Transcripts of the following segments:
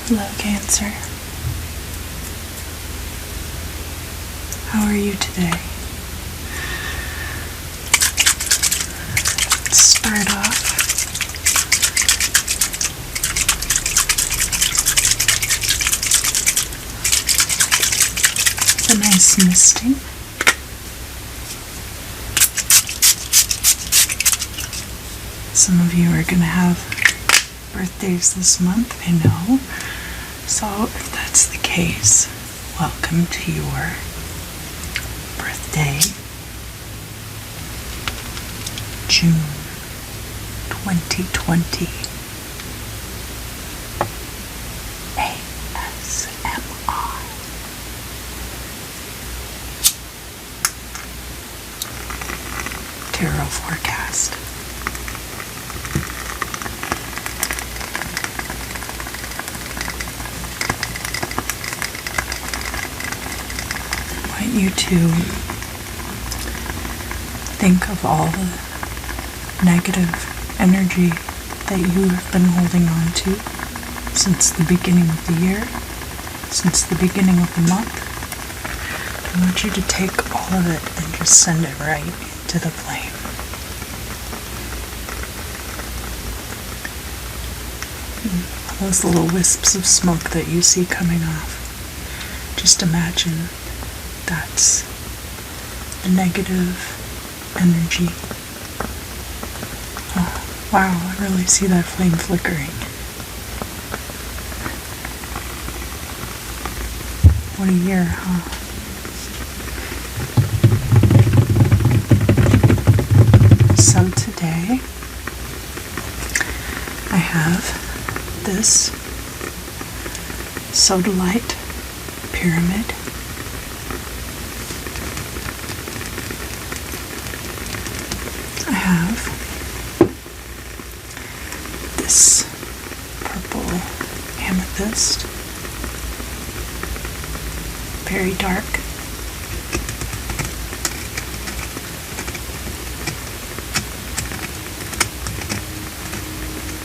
Hello, Cancer. How are you today? Let's start off with a nice misting. Some of you are going to have birthdays this month, I know. So if that's the case, welcome to your birthday, June 2020. ASMR. Tarot forecast. You to think of all the negative energy that you have been holding on to since the beginning of the year, since the beginning of the month. I want you to take all of it and just send it right into the flame. Those little wisps of smoke that you see coming off, just imagine that's the negative energy. Oh, wow, I really see that flame flickering. What a year, huh? So today, I have this sodalite pyramid. I have this purple amethyst, very dark.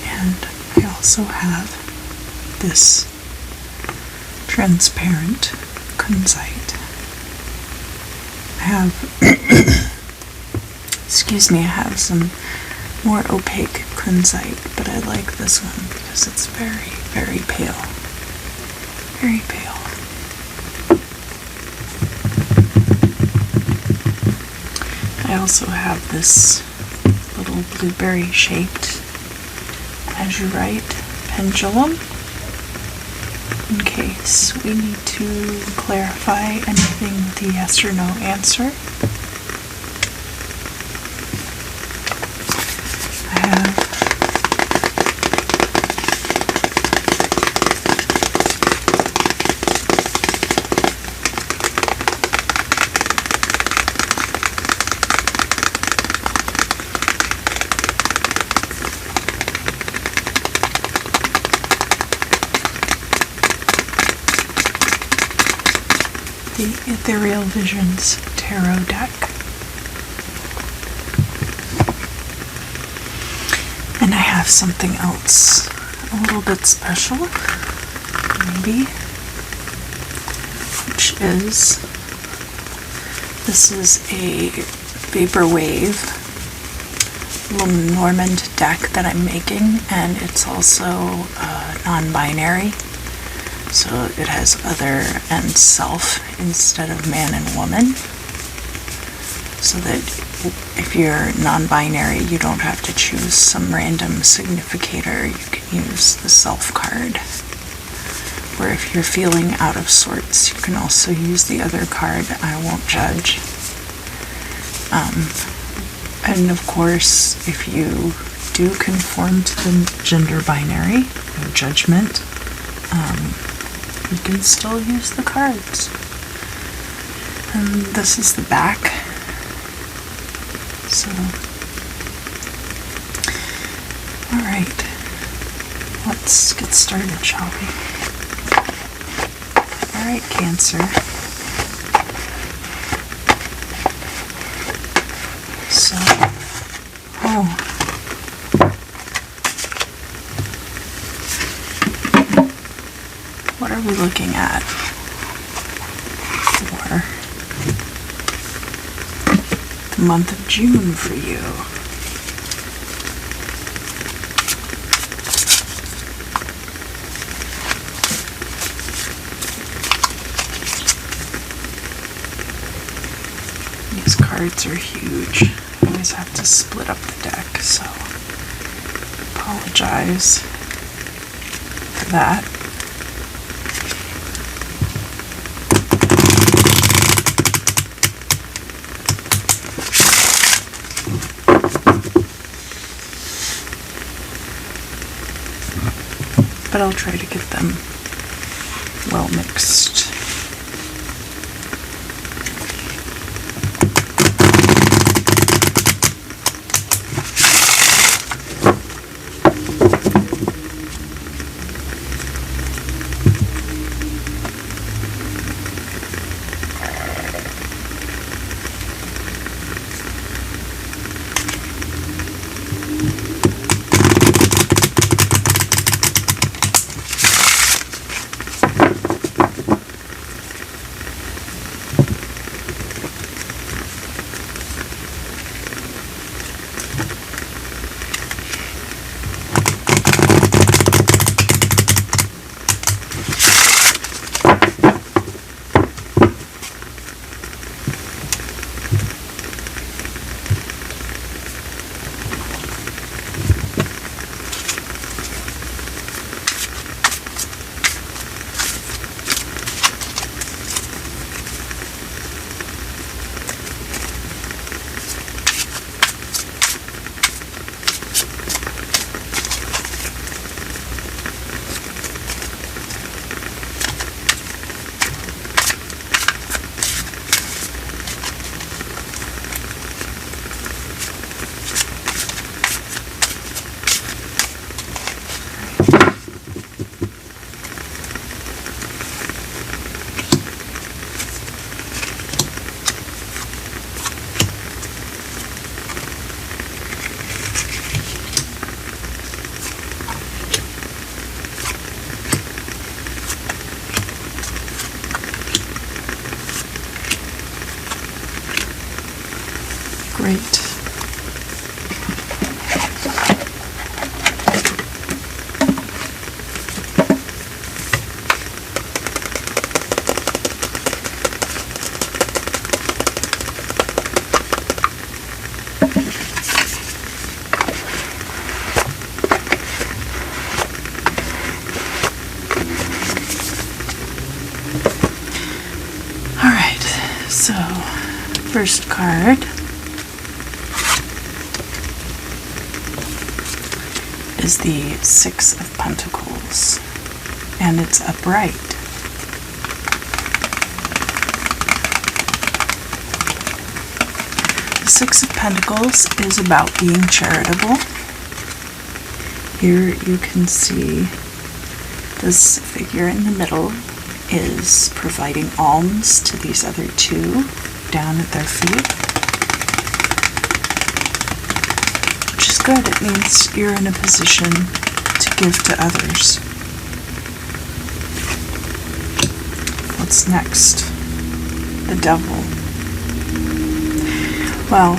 And I also have this transparent kunzite. I have excuse me, I have some more opaque kunzite, but I like this one because it's very, very pale. Very pale. I also have this little blueberry shaped azurite pendulum in case we need to clarify anything with the yes or no answer. The Ethereal Visions Tarot deck. And I have something else a little bit special, maybe, which is, this is a Vaporwave Normand deck that I'm making, and it's also non-binary. So it has other and self instead of man and woman. So that if you're non-binary, you don't have to choose some random significator. You can use the self card. Or if you're feeling out of sorts, you can also use the other card. I won't judge. And of course, if you do conform to the gender binary, no judgment. You can still use the cards. And this is the back. So, alright, let's get started, shall we? Alright, Cancer. So, we looking at for the month of June for you? These cards are huge. I always have to split up the deck, so apologize for that. But I'll try to get them well mixed. Great. All right, so first card is the Six of Pentacles, and it's upright. The Six of Pentacles is about being charitable. Here you can see this figure in the middle is providing alms to these other two down at their feet. Good. It means you're in a position to give to others. What's next? The Devil. Well,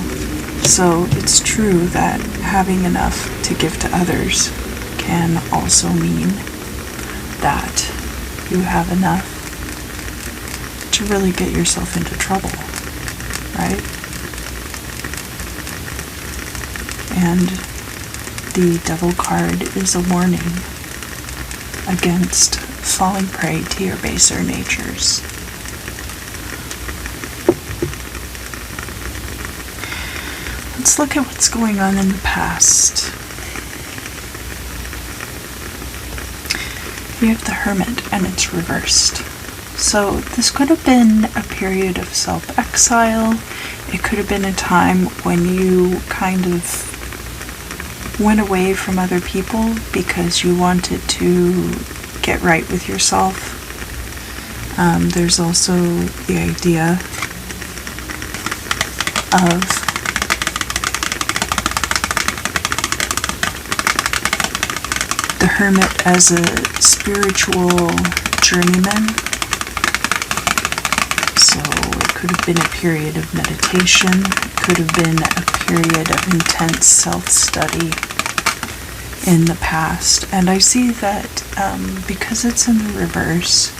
so it's true that having enough to give to others can also mean that you have enough to really get yourself into trouble, right? And the Devil card is a warning against falling prey to your baser natures. Let's look at what's going on in the past. We have the Hermit, and it's reversed. So this could have been a period of self-exile. It could have been a time when you kind of went away from other people because you wanted to get right with yourself. There's also the idea of the Hermit as a spiritual journeyman. So it could have been a period of meditation, it could have been a period of intense self-study in the past. And I see that because it's in the reverse,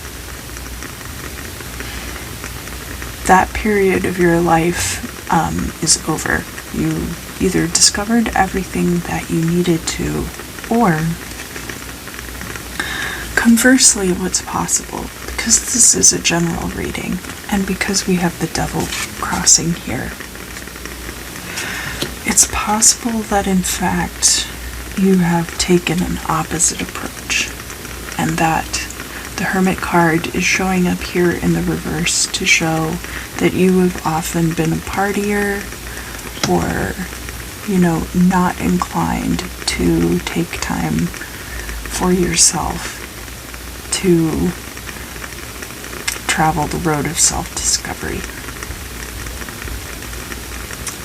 that period of your life is over. You either discovered everything that you needed to, or conversely, what's possible, because this is a general reading, and because we have the devil crossing here, it's possible that in fact you have taken an opposite approach, and that the Hermit card is showing up here in the reverse to show that you have often been a partier, or, you know, not inclined to take time for yourself to travel the road of self-discovery.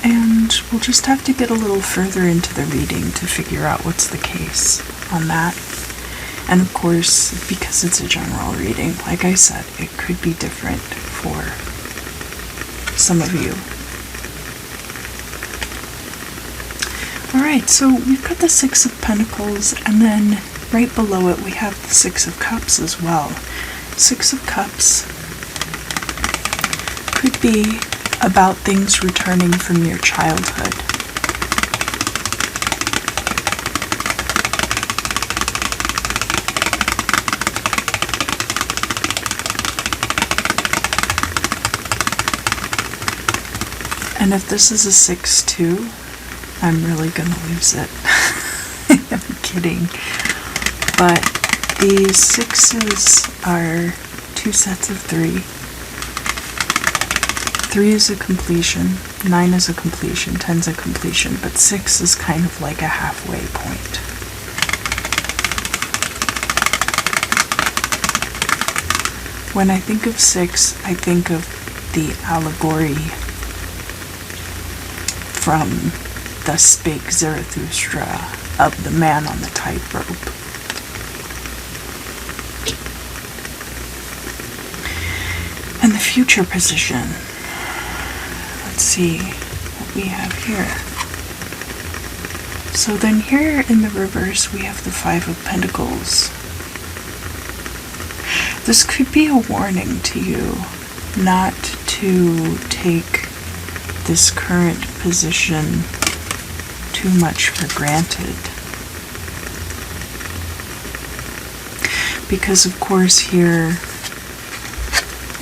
And we'll just have to get a little further into the reading to figure out what's the case on that. And of course, because it's a general reading, like I said, it could be different for some of you. Alright, so we've got the Six of Pentacles, and then right below it we have the Six of Cups as well. Six of Cups could be about things returning from your childhood. And if this is a 6-2, I'm really gonna lose it. I'm kidding. But these sixes are two sets of 3. 3 is a completion, 9 is a completion, 10 is a completion, but 6 is kind of like a halfway point. When I think of 6, I think of the allegory from Thus Spake Zarathustra of the man on the tightrope. And the future position. Let's see what we have here. So then here in the reverse we have the Five of Pentacles. This could be a warning to you not to take this current position too much for granted. Because of course here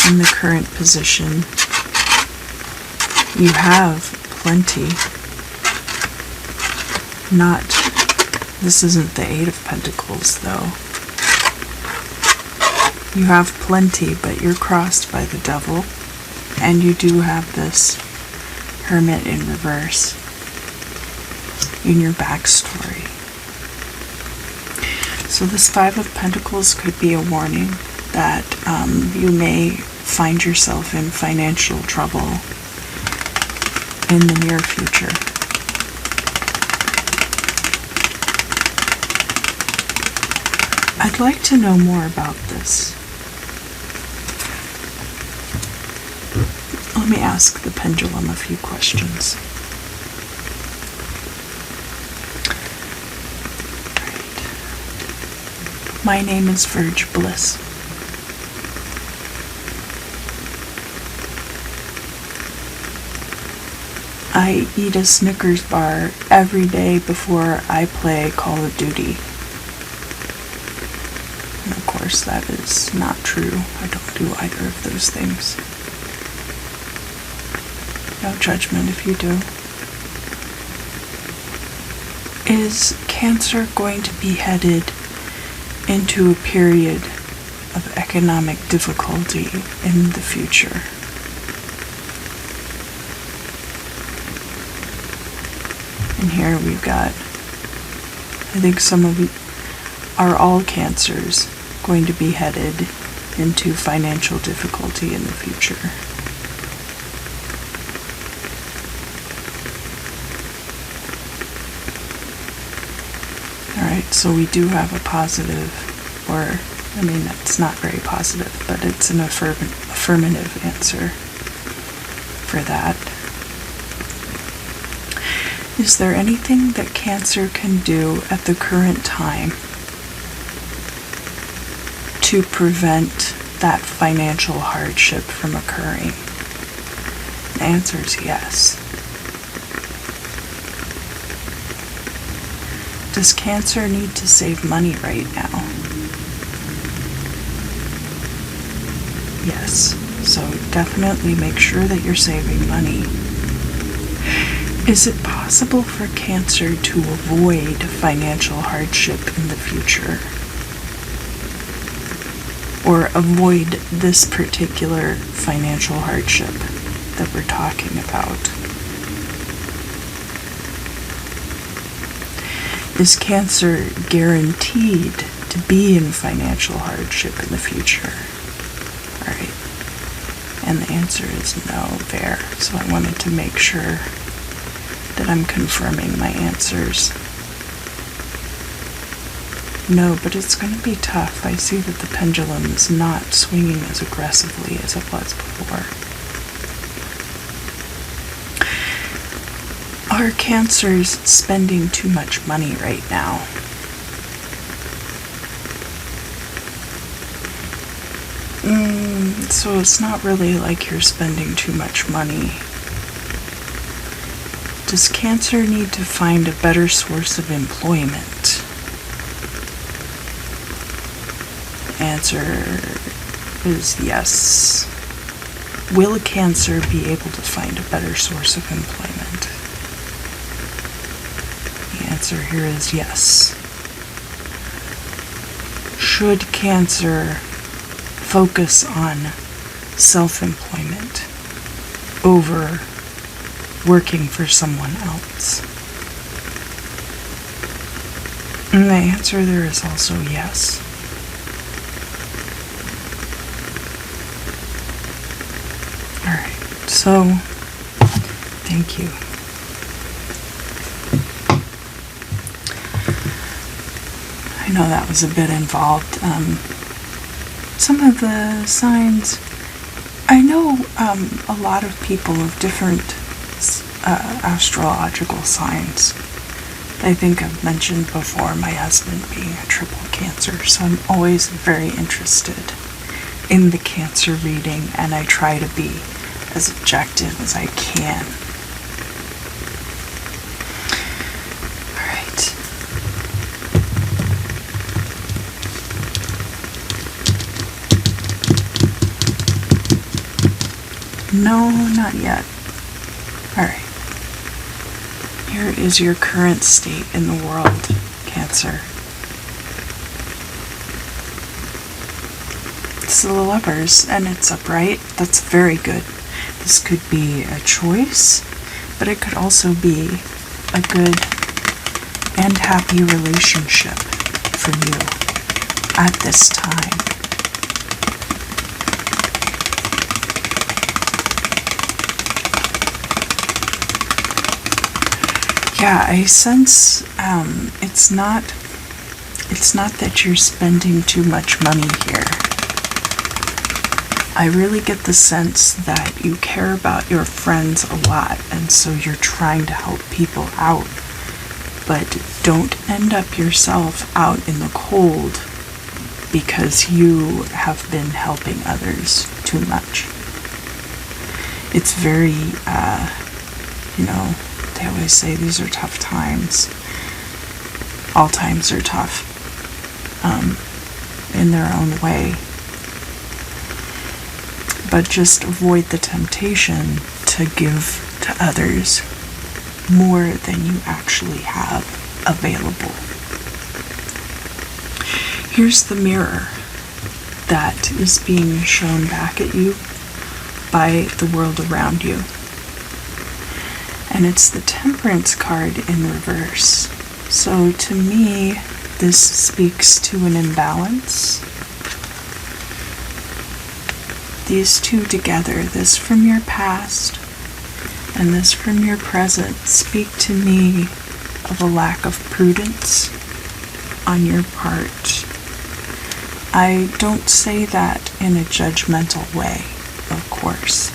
in the current position you have plenty. Not, this isn't the Eight of Pentacles though. You have plenty, but you're crossed by the devil, and you do have this Hermit in reverse in your backstory. So this Five of Pentacles could be a warning that you may find yourself in financial trouble in the near future. I'd like to know more about this. Let me ask the pendulum a few questions. Right. My name is Verge Bliss. I eat a Snickers bar every day before I play Call of Duty. And of course that is not true. I don't do either of those things. No judgment if you do. Is Cancer going to be headed into a period of economic difficulty in the future? And here we've got, I think some of you are all Cancers going to be headed into financial difficulty in the future. Alright, so we do have a positive, or I mean, it's not very positive, but it's an affirmative answer for that. Is there anything that Cancer can do at the current time to prevent that financial hardship from occurring? The answer is yes. Does Cancer need to save money right now? Yes. So definitely make sure that you're saving money. Is it possible for Cancer to avoid financial hardship in the future? Or avoid this particular financial hardship that we're talking about? Is Cancer guaranteed to be in financial hardship in the future? All right. And the answer is no there. So I wanted to make sure that I'm confirming my answers. No, but it's going to be tough. I see that the pendulum is not swinging as aggressively as it was before. Are Cancers spending too much money right now? So it's not really like you're spending too much money. Does Cancer need to find a better source of employment? The answer is yes. Will Cancer be able to find a better source of employment? The answer here is yes. Should Cancer focus on self-employment over working for someone else? And the answer there is also yes. Alright, so thank you. I know that was a bit involved. Some of the signs, I know a lot of people of different astrological signs. I think I've mentioned before my husband being a triple Cancer, so I'm always very interested in the Cancer reading, and I try to be as objective as I can. Alright. No, not yet. Alright. Here is your current state in the world, Cancer. It's the Lovers, and it's upright. That's very good. This could be a choice, but it could also be a good and happy relationship for you at this time. Yeah, I sense it's not that you're spending too much money here. I really get the sense that you care about your friends a lot, and so you're trying to help people out, but don't end up yourself out in the cold because you have been helping others too much. It's very, they always say these are tough times. All times are tough, in their own way. But just avoid the temptation to give to others more than you actually have available. Here's the mirror that is being shown back at you by the world around you. And it's the Temperance card in reverse. So to me, this speaks to an imbalance. These two together, this from your past and this from your present, speak to me of a lack of prudence on your part I don't say that in a judgmental way, of course.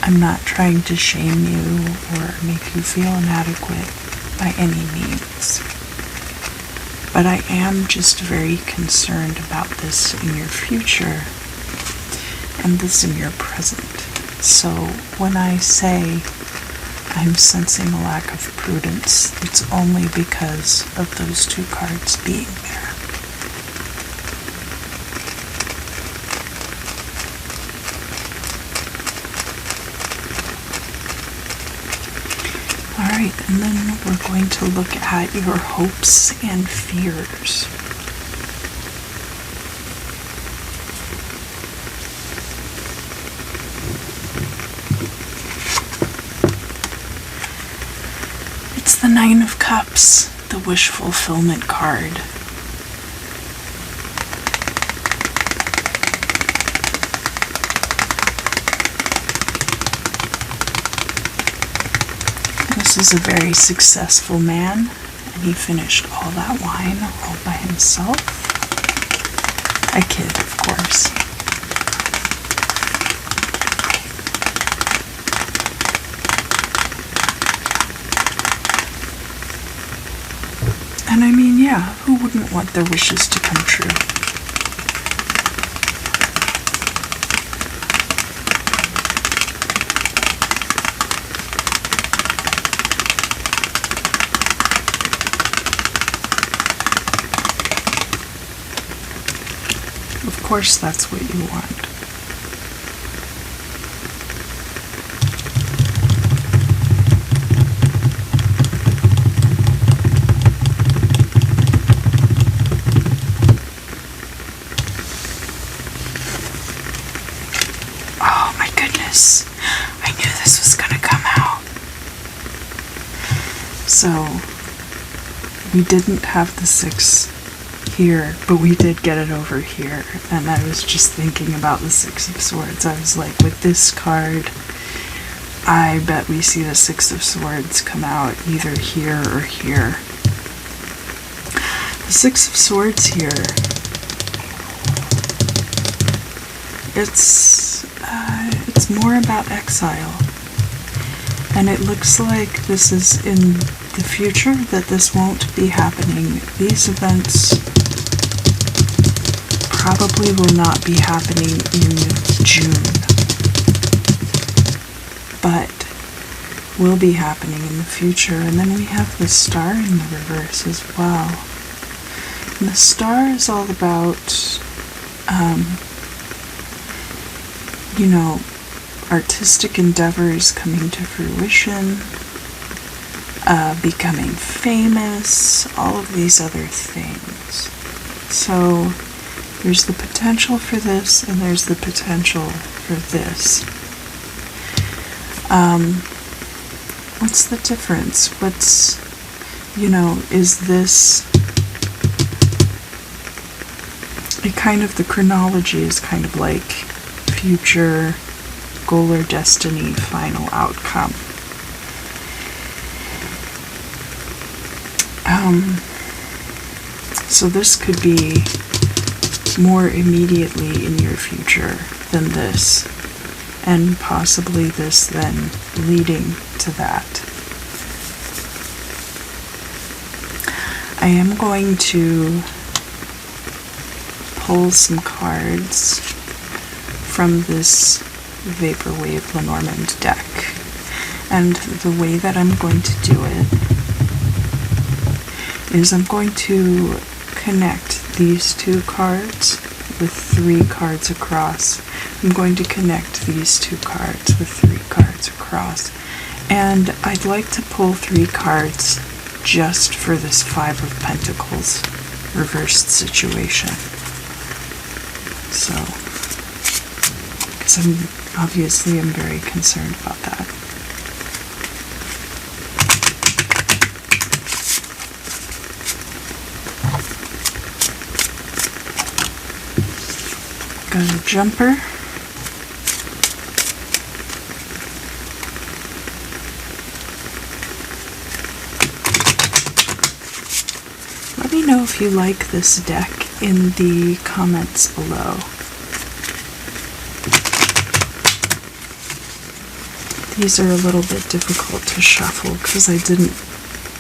I'm not trying to shame you or make you feel inadequate by any means. But I am just very concerned about this in your future and this in your present. So when I say I'm sensing a lack of prudence, it's only because of those two cards being there. Alright, and then we're going to look at your hopes and fears. It's the Nine of Cups, the wish fulfillment card. This is a very successful man, and he finished all that wine all by himself. I kid, of course. And I mean, yeah, who wouldn't want their wishes to come true? Of course, that's what you want. Oh my goodness. I knew this was going to come out. So, we didn't have the 6 here, but we did get it over here, and I was just thinking about the 6 of Swords. I was like, with this card, I bet we see the 6 of Swords come out either here or here. The 6 of Swords here, it's more about exile, and it looks like this is in the future, that this won't be happening. These events probably will not be happening in June, but will be happening in the future. And then we have the Star in the reverse as well. And the Star is all about, artistic endeavors coming to fruition, becoming famous, all of these other things. So there's the potential for this, and there's the potential for this. What's the difference? Is this the chronology is kind of like future, goal or destiny, final outcome. So this could be more immediately in your future than this, and possibly this then leading to that. I am going to pull some cards from this Vaporwave Lenormand deck, and the way that I'm going to do it is I'm going to connect these 2 cards with 3 cards across. I'm going to connect these 2 cards with 3 cards across. And I'd like to pull 3 cards just for this 5 of Pentacles reversed situation. So, because I'm very concerned about that. Got a jumper. Let me know if you like this deck in the comments below. These are a little bit difficult to shuffle because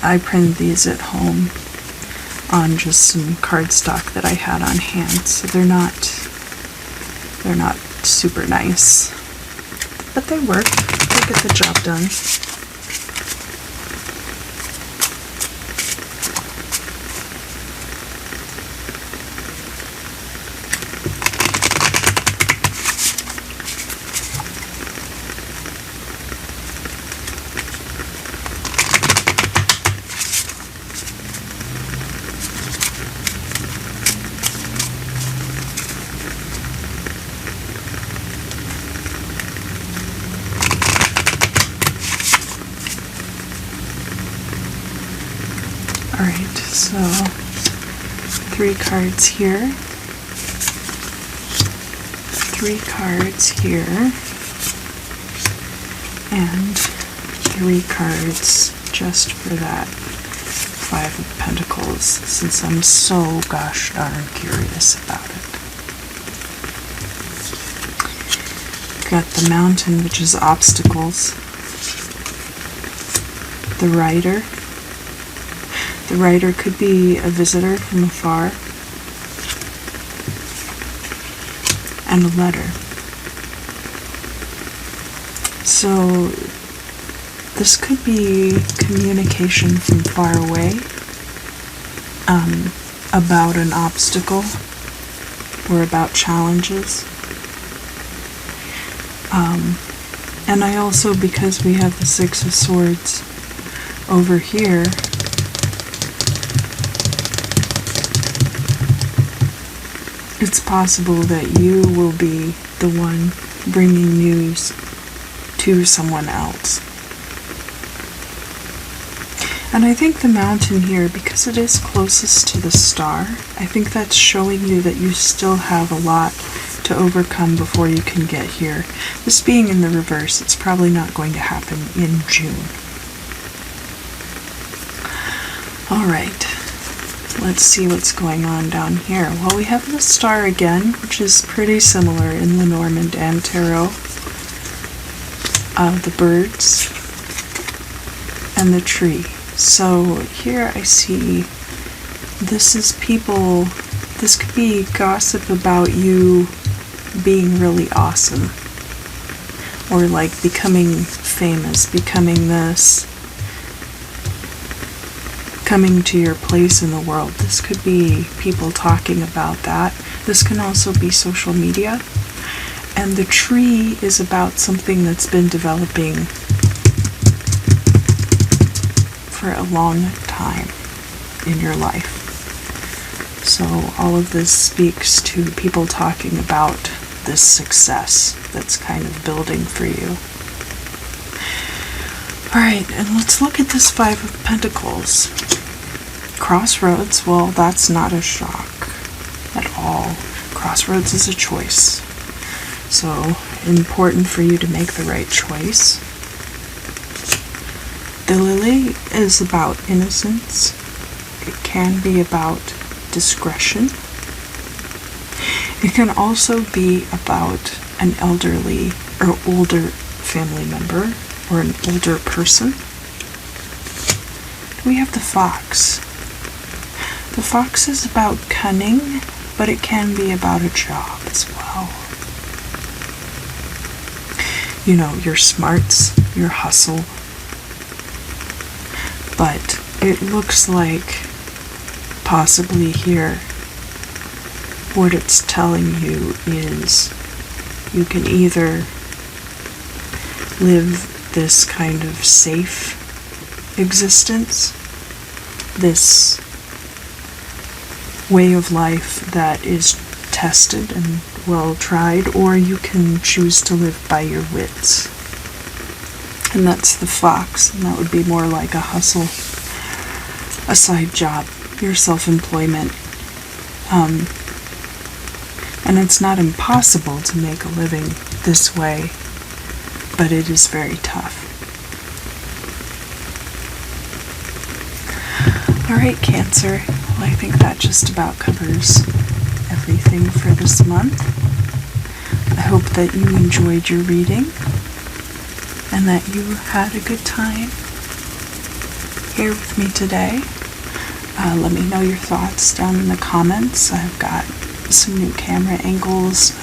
I printed these at home on just some cardstock that I had on hand, so they're not super nice, but they work. They get the job done. Alright, so 3 cards here, 3 cards here, and 3 cards just for that 5 of Pentacles, since I'm so gosh darn curious about it. Got the Mountain, which is obstacles, the Rider. The Rider could be a visitor from afar, and a letter. So this could be communication from far away about an obstacle or about challenges. And I also, because we have the 6 of Swords over here, it's possible that you will be the one bringing news to someone else. And I think the Mountain here, because it is closest to the Star, I think that's showing you that you still have a lot to overcome before you can get here. This being in the reverse, it's probably not going to happen in June. Alright. Let's see what's going on down here. Well, we have the Star again, which is pretty similar in Lenormand and Tarot. The birds and the tree. So here I see this is people, this could be gossip about you being really awesome, or like becoming famous, becoming this, coming to your place in the world. This could be people talking about that. This can also be social media. And the tree is about something that's been developing for a long time in your life. So all of this speaks to people talking about this success that's kind of building for you. Alright, and let's look at this 5 of Pentacles. Crossroads, well, that's not a shock at all. Crossroads is a choice. So, important for you to make the right choice. The Lily is about innocence. It can be about discretion. It can also be about an elderly or older family member or an older person. We have the Fox. The Fox is about cunning, but it can be about a job as well. You know, your smarts, your hustle. But it looks like possibly here what it's telling you is you can either live this kind of safe existence, this way of life that is tested and well tried, or you can choose to live by your wits. And that's the Fox, and that would be more like a hustle, a side job, your self-employment. And it's not impossible to make a living this way, but it is very tough. Alright, Cancer, Well, I think that just about covers everything for this month. I hope that you enjoyed your reading and that you had a good time here with me today. Let me know your thoughts down in the comments. I've got some new camera angles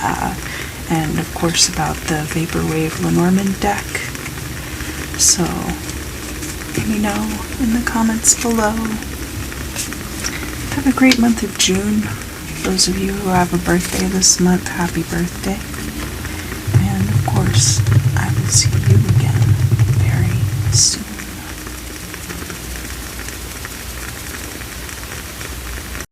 and of course about the Vaporwave Lenormand deck. So let me know in the comments below. Have a great month of June. Those of you who have a birthday this month, happy birthday. And of course, I will see you again very soon.